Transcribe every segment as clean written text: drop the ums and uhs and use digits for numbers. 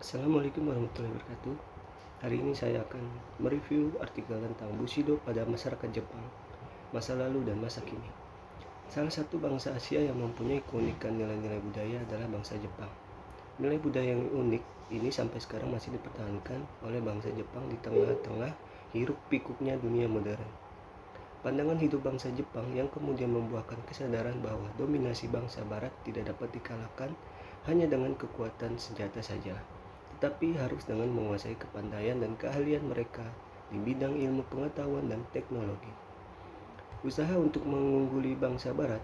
Assalamualaikum warahmatullahi wabarakatuh. Hari ini saya akan mereview artikel tentang Bushido pada masyarakat Jepang, masa lalu dan masa kini. Salah satu bangsa Asia yang mempunyai keunikan nilai-nilai budaya adalah bangsa Jepang. Nilai budaya yang unik ini sampai sekarang masih dipertahankan oleh bangsa Jepang di tengah-tengah hiruk pikuknya dunia modern. Pandangan hidup bangsa Jepang yang kemudian membuahkan kesadaran bahwa dominasi bangsa Barat tidak dapat dikalahkan hanya dengan kekuatan senjata saja, tetapi harus dengan menguasai kepandaian dan keahlian mereka di bidang ilmu pengetahuan dan teknologi. Usaha untuk mengungguli bangsa Barat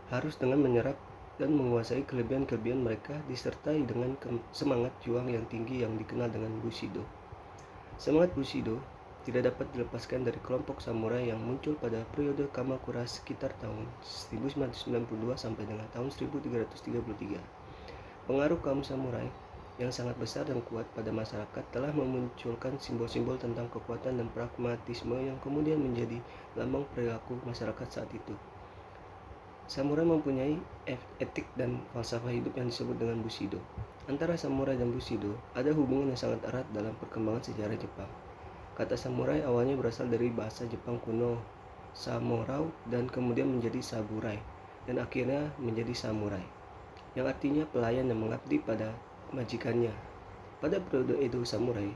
harus dengan menyerap dan menguasai kelebihan-kelebihan mereka disertai dengan semangat juang yang tinggi yang dikenal dengan Bushido. Semangat Bushido tidak dapat dilepaskan dari kelompok samurai yang muncul pada periode Kamakura sekitar tahun 1992 sampai dengan tahun 1333. Pengaruh kaum samurai yang sangat besar dan kuat pada masyarakat telah memunculkan simbol-simbol tentang kekuatan dan pragmatisme yang kemudian menjadi lambang perilaku masyarakat saat itu. Samurai mempunyai etik dan falsafah hidup yang disebut dengan Bushido. Antara samurai dan Bushido ada hubungan yang sangat erat dalam perkembangan sejarah Jepang. Kata samurai awalnya berasal dari bahasa Jepang kuno samurau dan kemudian menjadi saburai dan akhirnya menjadi samurai, yang artinya pelayan yang mengabdi pada majikannya. Pada periode Edo, samurai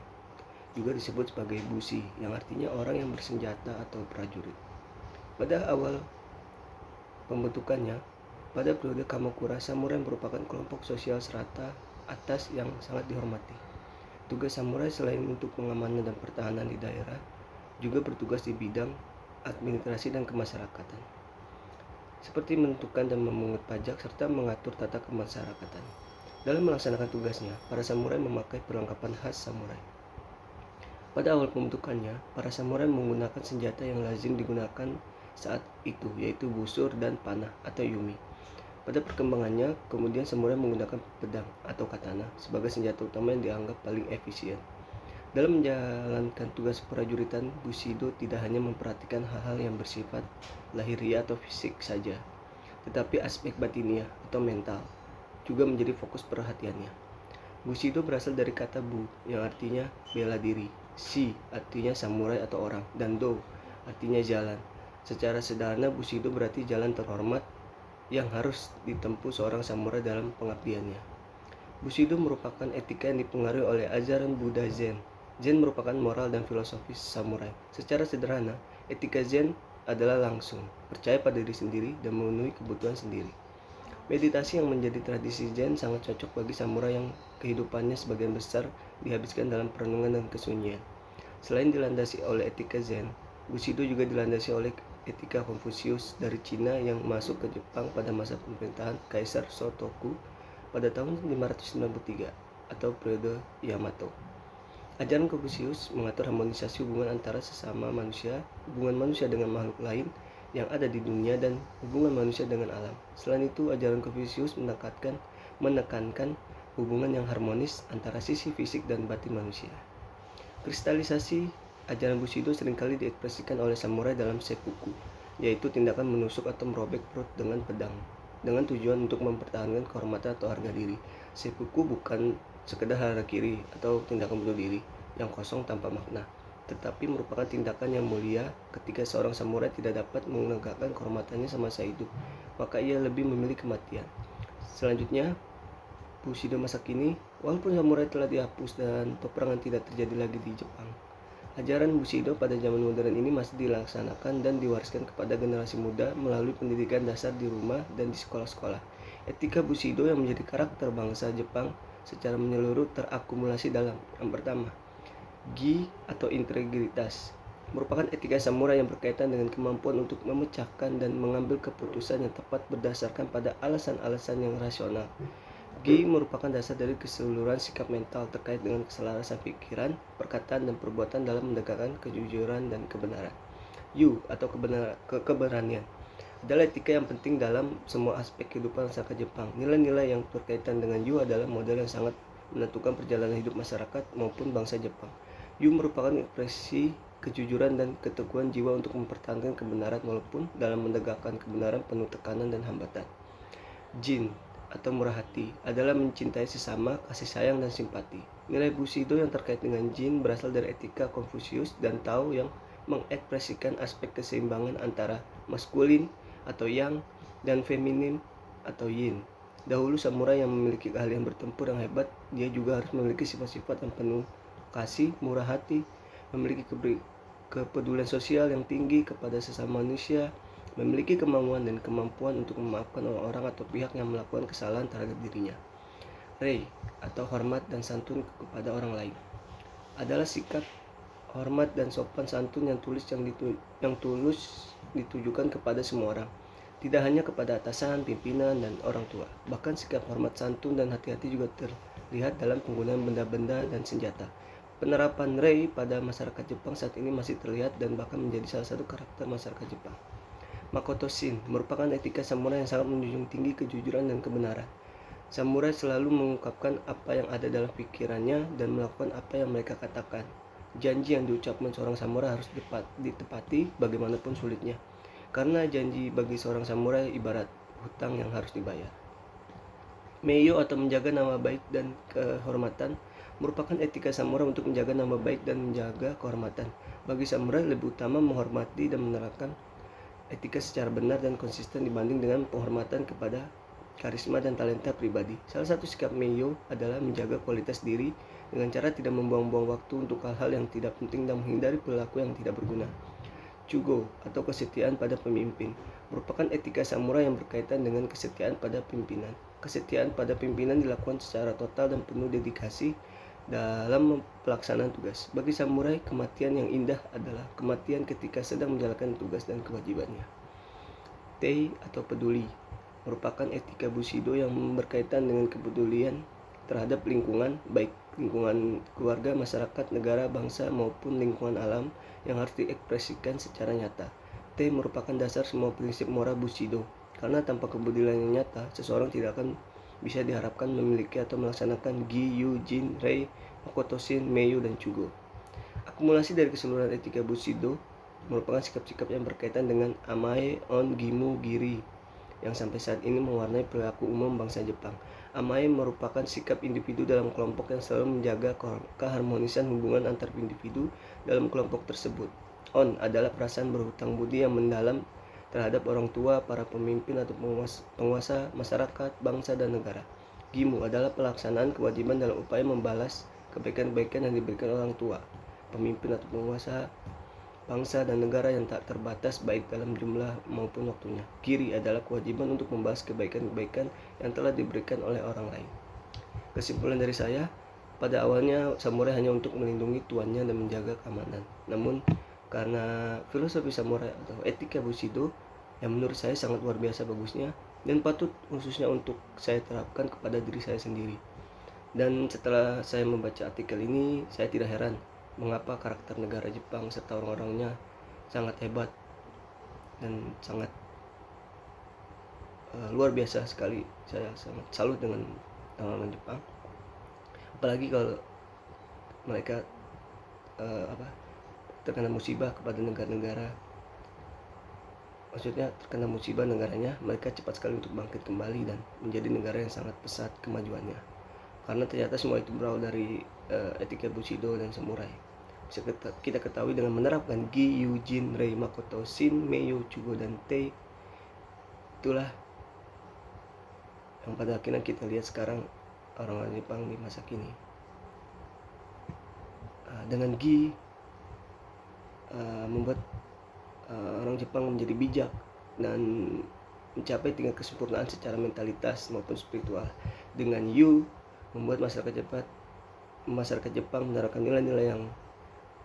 juga disebut sebagai bushi, yang artinya orang yang bersenjata atau prajurit. Pada awal pembentukannya, pada periode Kamakura, samurai merupakan kelompok sosial serata atas yang sangat dihormati. Tugas samurai selain untuk pengamanan dan pertahanan di daerah, juga bertugas di bidang administrasi dan kemasyarakatan, seperti menentukan dan memungut pajak serta mengatur tata kemasyarakatan. Dalam melaksanakan tugasnya, para samurai memakai perlengkapan khas samurai. Pada awal pembentukannya, para samurai menggunakan senjata yang lazim digunakan saat itu, yaitu busur dan panah atau yumi. Pada perkembangannya, kemudian samurai menggunakan pedang atau katana sebagai senjata utama yang dianggap paling efisien. Dalam menjalankan tugas prajuritan, Bushido tidak hanya memperhatikan hal-hal yang bersifat lahiriah atau fisik saja, tetapi aspek batinia atau mental juga menjadi fokus perhatiannya. Bushido berasal dari kata Bu yang artinya bela diri, Shi artinya samurai atau orang, dan Do artinya jalan. Secara sederhana, Bushido berarti jalan terhormat yang harus ditempuh seorang samurai dalam pengabdiannya. Bushido merupakan etika yang dipengaruhi oleh ajaran Buddha Zen. Zen merupakan moral dan filosofis samurai. Secara sederhana, etika Zen adalah langsung, percaya pada diri sendiri dan memenuhi kebutuhan sendiri. Meditasi yang menjadi tradisi Zen sangat cocok bagi samurai yang kehidupannya sebagian besar dihabiskan dalam perenungan dan kesunyian. Selain dilandasi oleh etika Zen, Bushido juga dilandasi oleh etika Konfusius dari Cina yang masuk ke Jepang pada masa pemerintahan Kaisar Shotoku pada tahun 593 atau periode Yamato. Ajaran Konfusius mengatur harmonisasi hubungan antara sesama manusia, hubungan manusia dengan makhluk lain yang ada di dunia, dan hubungan manusia dengan alam. Selain itu, ajaran Konfusius menekankan hubungan yang harmonis antara sisi fisik dan batin manusia. Kristalisasi ajaran Bushido seringkali diekspresikan oleh samurai dalam seppuku, yaitu tindakan menusuk atau merobek perut dengan pedang, dengan tujuan untuk mempertahankan kehormatan atau harga diri. Seppuku bukan sekedar harakiri atau tindakan bunuh diri yang kosong tanpa makna, tetapi merupakan tindakan yang mulia ketika seorang samurai tidak dapat menegakkan kehormatannya semasa hidup, maka ia lebih memilih kematian. Selanjutnya, Bushido masa kini, walaupun samurai telah dihapus dan peperangan tidak terjadi lagi di Jepang, ajaran Bushido pada zaman modern ini masih dilaksanakan dan diwariskan kepada generasi muda melalui pendidikan dasar di rumah dan di sekolah-sekolah. Etika Bushido yang menjadi karakter bangsa Jepang secara menyeluruh terakumulasi dalam: yang pertama, Gi atau integritas, merupakan etika samurai yang berkaitan dengan kemampuan untuk memecahkan dan mengambil keputusan yang tepat berdasarkan pada alasan-alasan yang rasional. Gi merupakan dasar dari keseluruhan sikap mental terkait dengan keselarasan pikiran, perkataan, dan perbuatan dalam menegakkan kejujuran dan kebenaran. Yu atau keberanian adalah etika yang penting dalam semua aspek kehidupan masyarakat Jepang. Nilai-nilai yang berkaitan dengan Yu adalah model yang sangat menentukan perjalanan hidup masyarakat maupun bangsa Jepang. Yu merupakan ekspresi kejujuran dan keteguhan jiwa untuk mempertahankan kebenaran walaupun dalam menegakkan kebenaran penuh tekanan dan hambatan. Jin atau murah hati adalah mencintai sesama, kasih sayang, dan simpati. Nilai Bushido yang terkait dengan Jin berasal dari etika Konfusius dan Tao yang mengekspresikan aspek keseimbangan antara maskulin atau yang dan feminin atau yin. Dahulu samurai yang memiliki keahlian bertempur yang hebat, dia juga harus memiliki sifat-sifat yang penuh kasih, murah hati, memiliki kepedulian sosial yang tinggi kepada sesama manusia, memiliki kemauan dan kemampuan untuk memaafkan orang-orang atau pihak yang melakukan kesalahan terhadap dirinya. Rei atau hormat dan santun kepada orang lain adalah sikap hormat dan sopan santun yang tulus ditujukan kepada semua orang, tidak hanya kepada atasan, pimpinan, dan orang tua. Bahkan sikap hormat santun dan hati-hati juga terlihat dalam penggunaan benda-benda dan senjata. Penerapan Rei pada masyarakat Jepang saat ini masih terlihat dan bahkan menjadi salah satu karakter masyarakat Jepang. Makoto Shin merupakan etika samurai yang sangat menjunjung tinggi kejujuran dan kebenaran. Samurai selalu mengungkapkan apa yang ada dalam pikirannya dan melakukan apa yang mereka katakan. Janji yang diucapkan seorang samurai harus ditepati bagaimanapun sulitnya. Karena janji bagi seorang samurai ibarat hutang yang harus dibayar. Meiyo atau menjaga nama baik dan kehormatan merupakan etika samurai untuk menjaga nama baik dan menjaga kehormatan. Bagi samurai lebih utama menghormati dan menerapkan etika secara benar dan konsisten dibanding dengan penghormatan kepada karisma dan talenta pribadi. Salah satu sikap Meiyo adalah menjaga kualitas diri dengan cara tidak membuang-buang waktu untuk hal-hal yang tidak penting dan menghindari perilaku yang tidak berguna. Chugo atau kesetiaan pada pemimpin merupakan etika samurai yang berkaitan dengan kesetiaan pada pimpinan. Kesetiaan pada pimpinan dilakukan secara total dan penuh dedikasi dalam pelaksanaan tugas. Bagi samurai, kematian yang indah adalah kematian ketika sedang menjalankan tugas dan kewajibannya. Tei atau peduli merupakan etika Bushido yang berkaitan dengan kepedulian terhadap lingkungan, baik lingkungan keluarga, masyarakat, negara, bangsa, maupun lingkungan alam yang harus diekspresikan secara nyata. T merupakan dasar semua prinsip moral Bushido, karena tanpa kepedulian yang nyata, seseorang tidak akan bisa diharapkan memiliki atau melaksanakan Gi, Yu, Jin, Rei, Makoto Shin, Meiyo, dan Chugo. Akumulasi dari keseluruhan etika Bushido merupakan sikap-sikap yang berkaitan dengan Amae, On, Gimu, Giri, yang sampai saat ini mewarnai perilaku umum bangsa Jepang. Amae merupakan sikap individu dalam kelompok yang selalu menjaga keharmonisan hubungan antar individu dalam kelompok tersebut. On adalah perasaan berhutang budi yang mendalam terhadap orang tua, para pemimpin atau penguasa masyarakat, bangsa, dan negara. Gimu adalah pelaksanaan kewajiban dalam upaya membalas kebaikan-kebaikan yang diberikan orang tua, pemimpin atau penguasa bangsa dan negara yang tak terbatas baik dalam jumlah maupun waktunya. Kiri adalah kewajiban untuk membahas kebaikan-kebaikan yang telah diberikan oleh orang lain. Kesimpulan dari saya, pada awalnya samurai hanya untuk melindungi tuannya dan menjaga keamanan. Namun karena filosofi samurai atau etika Bushido yang menurut saya sangat luar biasa bagusnya dan patut khususnya untuk saya terapkan kepada diri saya sendiri. Dan setelah saya membaca artikel ini, saya tidak heran mengapa karakter negara Jepang serta orang-orangnya sangat hebat dan sangat luar biasa sekali. Saya sangat salut dengan orang-orang Jepang, apalagi kalau mereka terkena musibah kepada negara-negara, maksudnya terkena musibah negaranya, mereka cepat sekali untuk bangkit kembali dan menjadi negara yang sangat pesat kemajuannya, karena ternyata semua itu berawal dari etika Bushido dan samurai. Bisa kita ketahui dengan menerapkan Gi, Yu, Jin, Rei, Makoto Shin, Meiyo, Chugo, dan Tei. Itulah yang pada akhirnya kita lihat sekarang orang-orang Jepang di masa kini. Dengan Gi membuat orang Jepang menjadi bijak dan mencapai tingkat kesempurnaan secara mentalitas maupun spiritual. Dengan Yu membuat masyarakat Jepang menerapkan nilai-nilai yang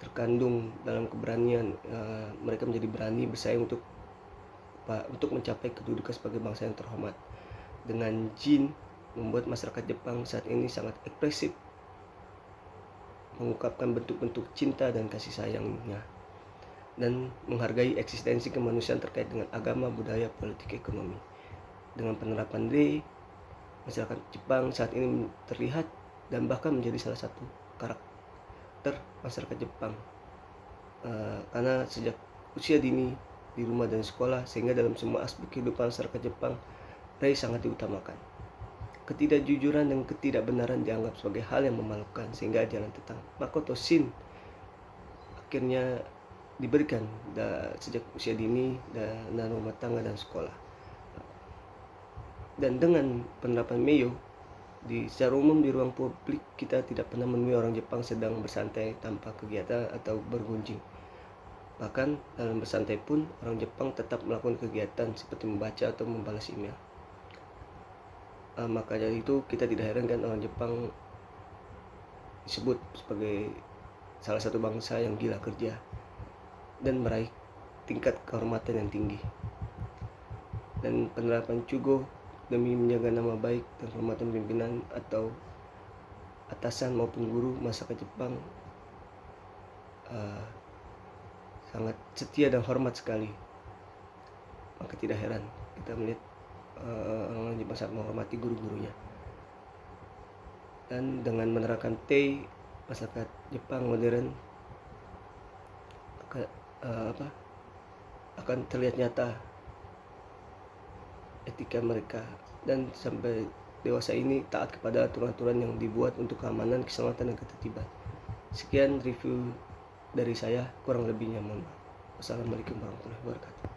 terkandung dalam keberanian. Mereka menjadi berani bersaing untuk mencapai kedudukan sebagai bangsa yang terhormat. Dengan Jin membuat masyarakat Jepang saat ini sangat ekspresif, mengungkapkan bentuk-bentuk cinta dan kasih sayangnya, dan menghargai eksistensi kemanusiaan terkait dengan agama, budaya, politik, ekonomi. Dengan penerapan Rei, masyarakat Jepang saat ini terlihat dan bahkan menjadi salah satu karakter masyarakat Jepang, karena sejak usia dini di rumah dan sekolah, sehingga dalam semua aspek kehidupan masyarakat Jepang, Rei sangat diutamakan. ketidakjujuran dan ketidakbenaran dianggap sebagai hal yang memalukan, sehingga ajaran tentang Makoto Shin akhirnya diberikan sejak usia dini dan rumah tangga dan sekolah. Dan dengan penerapan Meiyo, secara umum di ruang publik kita tidak pernah menemui orang Jepang sedang bersantai tanpa kegiatan atau bergunjing. Bahkan dalam bersantai pun orang Jepang tetap melakukan kegiatan seperti membaca atau membalas email. Maka dari itu kita tidak herankan orang Jepang disebut sebagai salah satu bangsa yang gila kerja dan meraih tingkat kehormatan yang tinggi. Dan penerapan Chugo demi menjaga nama baik dan kehormatan pimpinan atau atasan maupun guru masyarakat Jepang sangat setia dan hormat sekali. Maka tidak heran kita melihat orang Jepang sangat menghormati guru-gurunya. Dan dengan menerapkan Tei, masyarakat Jepang modern akan terlihat nyata etika mereka, dan sampai dewasa ini taat kepada aturan-aturan yang dibuat untuk keamanan, keselamatan, dan ketertiban. Sekian review dari saya, kurang lebihnya mohon maaf. Wassalamualaikum warahmatullahi wabarakatuh.